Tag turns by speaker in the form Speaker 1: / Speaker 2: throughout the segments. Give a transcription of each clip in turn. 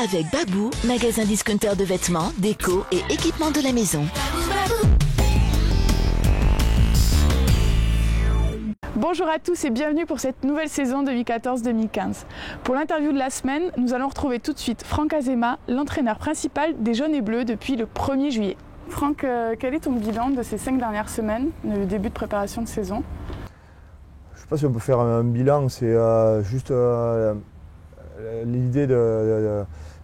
Speaker 1: avec Babou, magasin discounter de vêtements, déco et équipements de la maison.
Speaker 2: Bonjour à tous et bienvenue pour cette nouvelle saison 2014-2015. Pour l'interview de la semaine, nous allons retrouver tout de suite Franck Azema, l'entraîneur principal des Jaunes et Bleus depuis le 1er juillet. Franck, quel est ton bilan de ces 5 dernières semaines, le début de préparation de saison?
Speaker 3: Je ne sais pas si on peut faire un bilan, c'est juste l'idée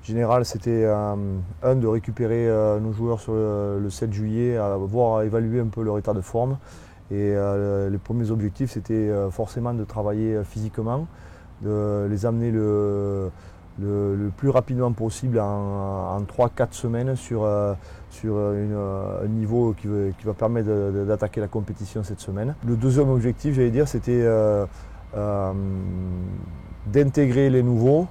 Speaker 3: générale, c'était de récupérer nos joueurs sur le 7 juillet, voir évaluer un peu leur état de forme. Et les premiers objectifs, c'était forcément de travailler physiquement, de les amener le plus rapidement possible en 3-4 semaines sur un niveau qui va permettre d'attaquer la compétition cette semaine. Le deuxième objectif, j'allais dire, c'était d'intégrer les nouveaux,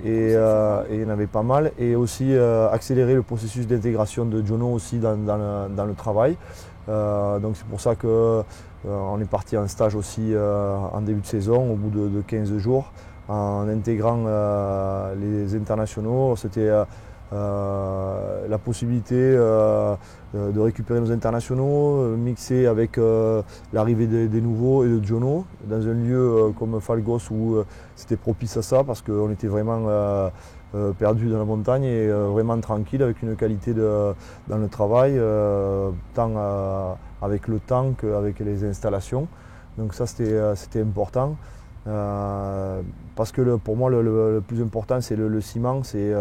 Speaker 3: et il y en avait pas mal, et aussi accélérer le processus d'intégration de Jono aussi dans le travail. Donc c'est pour ça qu'on est parti en stage aussi en début de saison, au bout de 15 jours, en intégrant les internationaux. C'était la possibilité de récupérer nos internationaux, mixer avec l'arrivée des nouveaux et de Jono, dans un lieu comme Falgos où c'était propice à ça, parce qu'on était vraiment perdu dans la montagne et vraiment tranquille, avec une qualité dans le travail, tant avec le temps qu'avec les installations. Donc ça c'était important, parce que pour moi le plus important c'est le ciment, c'est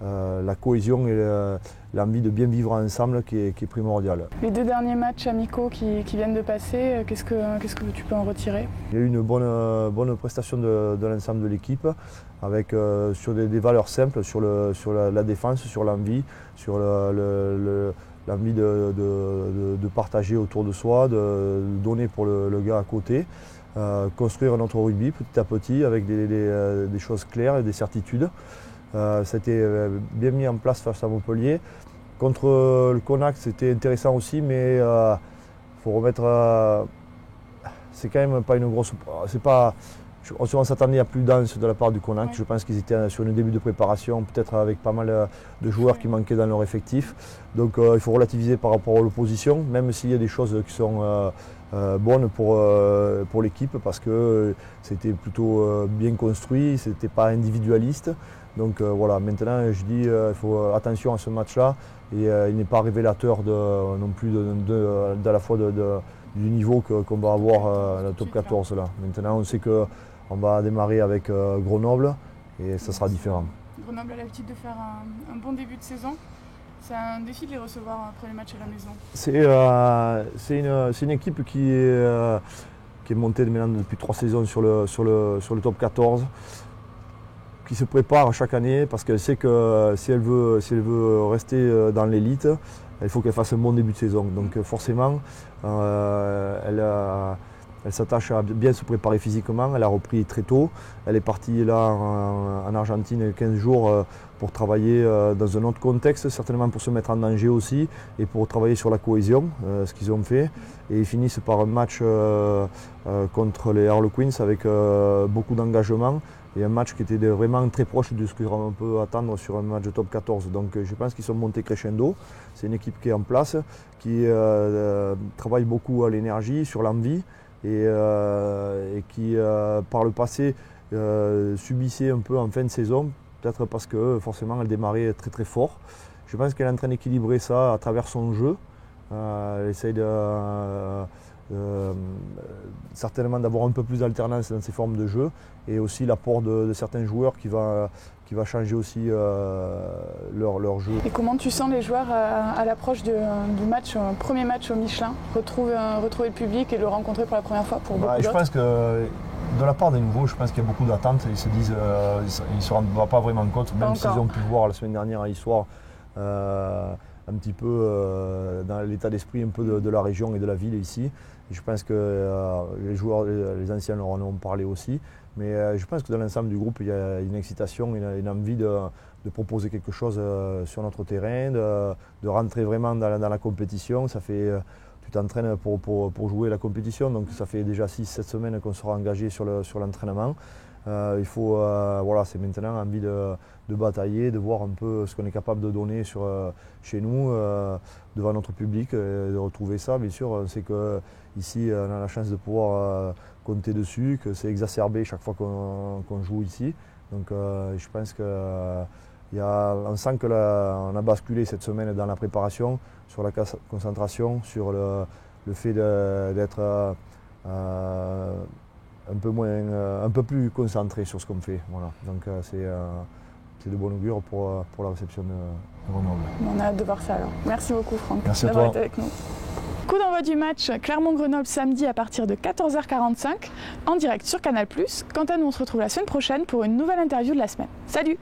Speaker 3: la cohésion et l'envie de bien vivre ensemble qui est primordiale.
Speaker 2: Les 2 derniers matchs amicaux qui viennent de passer, qu'est-ce que tu peux en retirer? Il
Speaker 3: y a eu une bonne prestation de l'ensemble de l'équipe, avec sur des valeurs simples, sur la défense, sur l'envie, sur l'envie de partager autour de soi, de donner pour le gars à côté, construire notre rugby petit à petit avec des choses claires et des certitudes. Ça a été bien mis en place face à Montpellier. Contre le Connacht, c'était intéressant aussi, mais il faut remettre. C'est quand même pas une grosse. On s'attendait à plus dense de la part du Connacht. Ouais. Je pense qu'ils étaient sur un début de préparation, peut-être avec pas mal de joueurs qui manquaient dans leur effectif. Donc il faut relativiser par rapport à l'opposition, même s'il y a des choses qui sont bonnes pour l'équipe, parce que c'était plutôt bien construit, c'était pas individualiste. Donc voilà, maintenant je dis il faut attention à ce match-là, et il n'est pas révélateur non plus à la fois du niveau qu'on va avoir dans le top 14 là. Maintenant on sait qu'on va démarrer avec Grenoble et ça sera différent.
Speaker 2: Grenoble a l'habitude de faire un bon début de saison. C'est un défi de les recevoir un premier match à la maison.
Speaker 3: C'est une équipe qui est montée maintenant depuis 3 saisons sur le top 14. Qui se prépare chaque année, parce qu'elle sait que si elle veut rester dans l'élite, il faut qu'elle fasse un bon début de saison. Donc forcément, elle s'attache à bien se préparer physiquement. Elle a repris très tôt. Elle est partie là en Argentine 15 jours pour travailler dans un autre contexte, certainement pour se mettre en danger aussi, et pour travailler sur la cohésion, ce qu'ils ont fait. Et ils finissent par un match contre les Harlequins avec beaucoup d'engagement. Et un match qui était vraiment très proche de ce qu'on peut attendre sur un match de top 14. Donc je pense qu'ils sont montés crescendo. C'est une équipe qui est en place, qui travaille beaucoup à l'énergie, sur l'envie, et qui par le passé subissait un peu en fin de saison, peut-être parce que forcément elle démarrait très très fort. Je pense qu'elle est en train d'équilibrer ça à travers son jeu. Elle essaye certainement d'avoir un peu plus d'alternance dans ses formes de jeu, et aussi l'apport de certains joueurs qui va changer aussi leur jeu.
Speaker 2: Et comment tu sens les joueurs à l'approche du match, premier match au Michelin, retrouver le public et le rencontrer pour la première fois pour beaucoup d'autres?
Speaker 3: Je pense que de la part des nouveaux, je pense qu'il y a beaucoup d'attentes. Ils se disent, ils ne se rendent pas vraiment compte, même s'ils ont pu voir la semaine dernière à Issoire, un petit peu dans l'état d'esprit un peu de la région et de la ville ici. Et je pense que les joueurs, les anciens leur en ont parlé aussi. Mais je pense que dans l'ensemble du groupe, il y a une excitation, une envie de proposer quelque chose sur notre terrain, de rentrer vraiment dans la compétition. Ça fait, tu t'entraînes pour jouer la compétition, donc ça fait déjà 6-7 semaines qu'on sera engagé sur l'entraînement. Il faut, voilà, c'est maintenant envie de batailler, de voir un peu ce qu'on est capable de donner chez nous, devant notre public, et de retrouver ça. Bien sûr, on sait qu'ici, on a la chance de pouvoir compter dessus, que c'est exacerbé chaque fois qu'on joue ici. Donc je pense qu'on sent qu'on a basculé cette semaine dans la préparation, sur la concentration, sur le fait d'être un peu plus concentré sur ce qu'on fait. Voilà. Donc c'est de bon augure pour la réception de Grenoble.
Speaker 2: On a hâte de voir ça alors. Merci beaucoup Franck
Speaker 3: d'avoir
Speaker 2: été avec nous. Coup d'envoi du match Clermont-Grenoble samedi à partir de 14h45 en direct sur Canal+. Quant à nous, on se retrouve la semaine prochaine pour une nouvelle interview de la semaine. Salut!